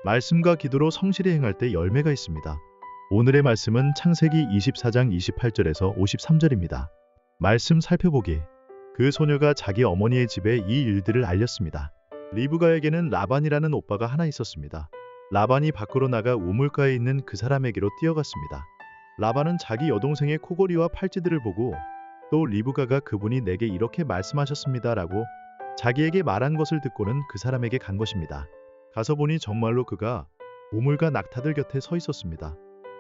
말씀과 기도로 성실히 행할 때 열매가 있습니다. 오늘의 말씀은 창세기 24장 28절에서 53절입니다. 말씀 살펴보기. 그 소녀가 자기 어머니의 집에 이 일들을 알렸습니다. 리브가에게는 라반이라는 오빠가 하나 있었습니다. 라반이 밖으로 나가 우물가에 있는 그 사람에게로 뛰어갔습니다. 라반은 자기 여동생의 코골이와 팔찌들을 보고 또 리브가가 그분이 내게 이렇게 말씀하셨습니다 라고 자기에게 말한 것을 듣고는 그 사람에게 간 것입니다. 가서 보니 정말로 그가 우물가 낙타들 곁에 서 있었습니다.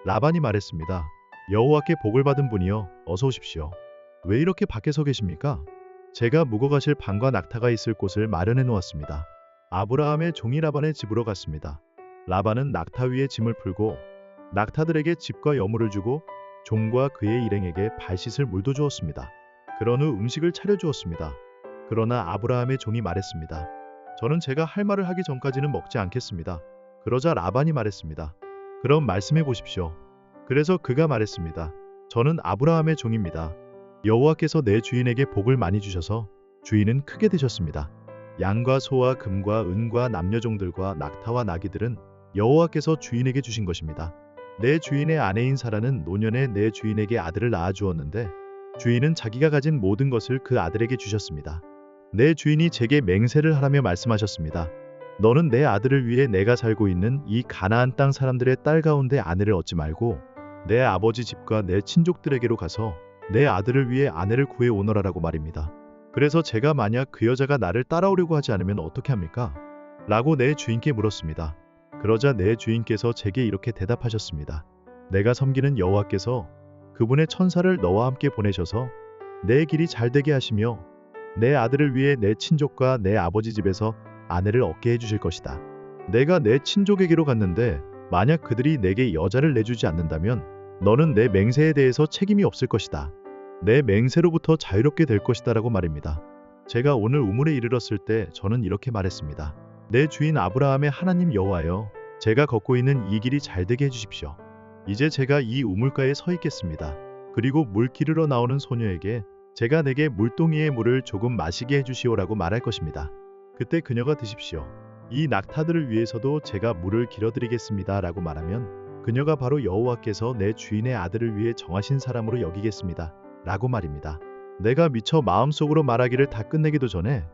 라반이 말했습니다. 여호와께 복을 받은 분이여 어서 오십시오. 왜 이렇게 밖에 서 계십니까? 제가 묵어가실 방과 낙타가 있을 곳을 마련해 놓았습니다. 아브라함의 종이 라반의 집으로 갔습니다. 라반은 낙타 위에 짐을 풀고 낙타들에게 집과 여물을 주고 종과 그의 일행에게 발씻을 물도 주었습니다. 그런 후 음식을 차려주었습니다. 그러나 아브라함의 종이 말했습니다. 저는 제가 할 말을 하기 전까지는 먹지 않겠습니다. 그러자 라반이 말했습니다. 그럼 말씀해 보십시오. 그래서 그가 말했습니다. 저는 아브라함의 종입니다. 여호와께서 내 주인에게 복을 많이 주셔서 주인은 크게 되셨습니다. 양과 소와 금과 은과 남녀종들과 낙타와 나귀들은 여호와께서 주인에게 주신 것입니다. 내 주인의 아내인 사라는 노년에 내 주인에게 아들을 낳아 주었는데 주인은 자기가 가진 모든 것을 그 아들에게 주셨습니다. 내 주인이 제게 맹세를 하라며 말씀하셨습니다. 너는 내 아들을 위해 내가 살고 있는 이 가나안 땅 사람들의 딸 가운데 아내를 얻지 말고 내 아버지 집과 내 친족들에게로 가서 내 아들을 위해 아내를 구해 오너라라고 말입니다. 그래서 제가 만약 그 여자가 나를 따라오려고 하지 않으면 어떻게 합니까? 라고 내 주인께 물었습니다. 그러자 내 주인께서 제게 이렇게 대답하셨습니다. 내가 섬기는 여호와께서 그분의 천사를 너와 함께 보내셔서 내 길이 잘 되게 하시며 내 아들을 위해 내 친족과 내 아버지 집에서 아내를 얻게 해주실 것이다. 내가 내 친족에게로 갔는데 만약 그들이 내게 여자를 내주지 않는다면 너는 내 맹세에 대해서 책임이 없을 것이다. 내 맹세로부터 자유롭게 될 것이다 라고 말입니다. 제가 오늘 우물에 이르렀을 때 저는 이렇게 말했습니다. 내 주인 아브라함의 하나님 여호와여, 제가 걷고 있는 이 길이 잘 되게 해주십시오. 이제 제가 이 우물가에 서 있겠습니다. 그리고 물 기르러 나오는 소녀에게 제가 내게 물동이의 물을 조금 마시게 해주시오라고 말할 것입니다. 그때 그녀가 드십시오. 이 낙타들을 위해서도 제가 물을 길어드리겠습니다 라고 말하면 그녀가 바로 여호와께서 내 주인의 아들을 위해 정하신 사람으로 여기겠습니다 라고 말입니다. 내가 미처 마음속으로 말하기를 다 끝내기도 전에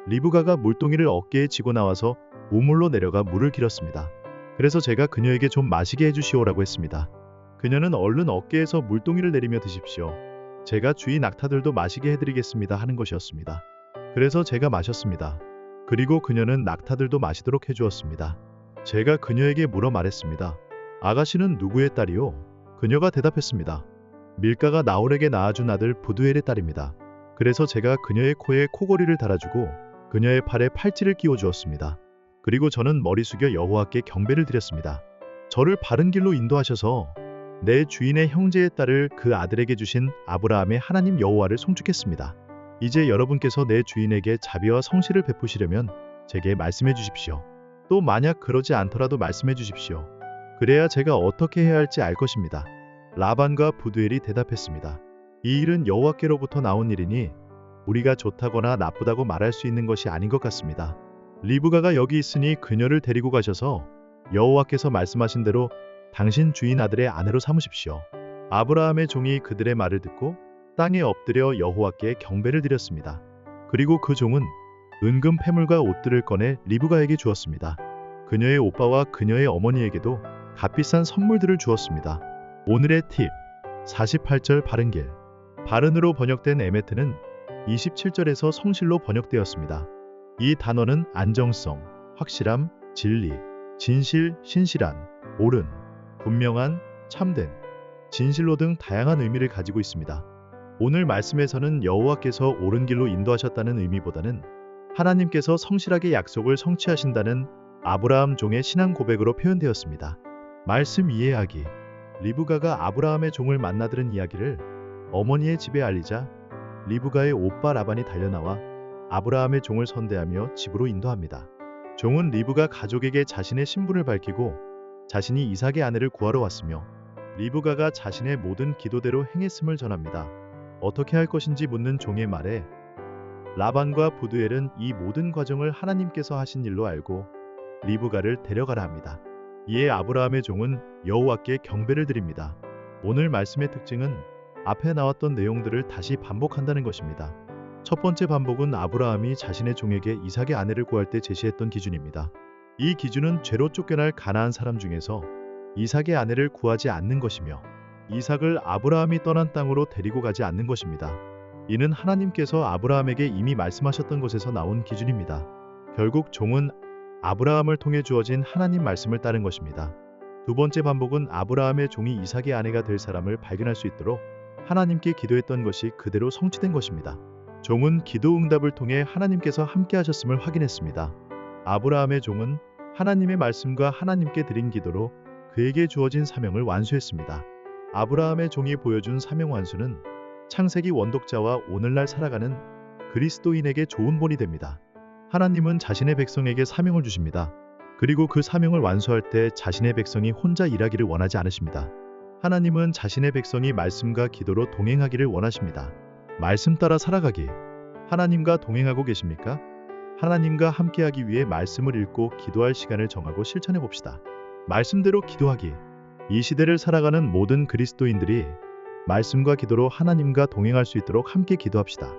리브가가 물동이를 어깨에 지고 나와서 우물로 내려가 물을 길었습니다. 그래서 제가 그녀에게 좀 마시게 해주시오라고 했습니다. 그녀는 얼른 어깨에서 물동이를 내리며 드십시오. 제가 주위 낙타들도 마시게 해드리겠습니다 하는 것이었습니다. 그래서 제가 마셨습니다. 그리고 그녀는 낙타들도 마시도록 해주었습니다. 제가 그녀에게 물어 말했습니다. 아가씨는 누구의 딸이요? 그녀가 대답했습니다. 밀가가 나홀에게 낳아준 아들 부두엘의 딸입니다. 그래서 제가 그녀의 코에 코고리를 달아주고 그녀의 팔에 팔찌를 끼워 주었습니다. 그리고 저는 머리 숙여 여호와께 경배를 드렸습니다. 저를 바른 길로 인도하셔서 내 주인의 형제의 딸을 그 아들에게 주신 아브라함의 하나님 여호와를 송축했습니다. 이제 여러분께서 내 주인에게 자비와 성실을 베푸시려면 제게 말씀해 주십시오. 또 만약 그러지 않더라도 말씀해 주십시오. 그래야 제가 어떻게 해야 할지 알 것입니다. 라반과 부두엘이 대답했습니다. 이 일은 여호와께로부터 나온 일이니 우리가 좋다거나 나쁘다고 말할 수 있는 것이 아닌 것 같습니다. 리브가가 여기 있으니 그녀를 데리고 가셔서 여호와께서 말씀하신 대로 당신 주인 아들의 아내로 삼으십시오. 아브라함의 종이 그들의 말을 듣고 땅에 엎드려 여호와께 경배를 드렸습니다. 그리고 그 종은 은금 패물과 옷들을 꺼내 리브가에게 주었습니다. 그녀의 오빠와 그녀의 어머니에게도 값비싼 선물들을 주었습니다. 오늘의 팁 48절 바른길. 바른으로 번역된 에메트는 27절에서 성실로 번역되었습니다. 이 단어는 안정성, 확실함, 진리, 진실, 신실한, 옳은, 분명한, 참된, 진실로 등 다양한 의미를 가지고 있습니다. 오늘 말씀에서는 여호와께서 옳은 길로 인도하셨다는 의미보다는 하나님께서 성실하게 약속을 성취하신다는 아브라함 종의 신앙 고백으로 표현되었습니다. 말씀 이해하기. 리브가가 아브라함의 종을 만나 들은 이야기를 어머니의 집에 알리자 리브가의 오빠 라반이 달려나와 아브라함의 종을 선대하며 집으로 인도합니다. 종은 리브가 가족에게 자신의 신분을 밝히고 자신이 이삭의 아내를 구하러 왔으며 리브가가 자신의 모든 기도대로 행했음을 전합니다. 어떻게 할 것인지 묻는 종의 말에 라반과 부두엘은 이 모든 과정을 하나님께서 하신 일로 알고 리브가를 데려가라 합니다. 이에 아브라함의 종은 여호와께 경배를 드립니다. 오늘 말씀의 특징은 앞에 나왔던 내용들을 다시 반복한다는 것입니다. 첫 번째 반복은 아브라함이 자신의 종에게 이삭의 아내를 구할 때 제시했던 기준입니다. 이 기준은 죄로 쫓겨날 가나안 사람 중에서 이삭의 아내를 구하지 않는 것이며 이삭을 아브라함이 떠난 땅으로 데리고 가지 않는 것입니다. 이는 하나님께서 아브라함에게 이미 말씀하셨던 것에서 나온 기준입니다. 결국 종은 아브라함을 통해 주어진 하나님 말씀을 따른 것입니다. 두 번째 반복은 아브라함의 종이 이삭의 아내가 될 사람을 발견할 수 있도록 하나님께 기도했던 것이 그대로 성취된 것입니다. 종은 기도 응답을 통해 하나님께서 함께 하셨음을 확인했습니다. 아브라함의 종은 하나님의 말씀과 하나님께 드린 기도로 그에게 주어진 사명을 완수했습니다. 아브라함의 종이 보여준 사명 완수는 창세기 원독자와 오늘날 살아가는 그리스도인에게 좋은 본이 됩니다. 하나님은 자신의 백성에게 사명을 주십니다. 그리고 그 사명을 완수할 때 자신의 백성이 혼자 일하기를 원하지 않으십니다. 하나님은 자신의 백성이 말씀과 기도로 동행하기를 원하십니다. 말씀 따라 살아가기. 하나님과 동행하고 계십니까? 하나님과 함께하기 위해 말씀을 읽고 기도할 시간을 정하고 실천해 봅시다. 말씀대로 기도하기. 이 시대를 살아가는 모든 그리스도인들이 말씀과 기도로 하나님과 동행할 수 있도록 함께 기도합시다.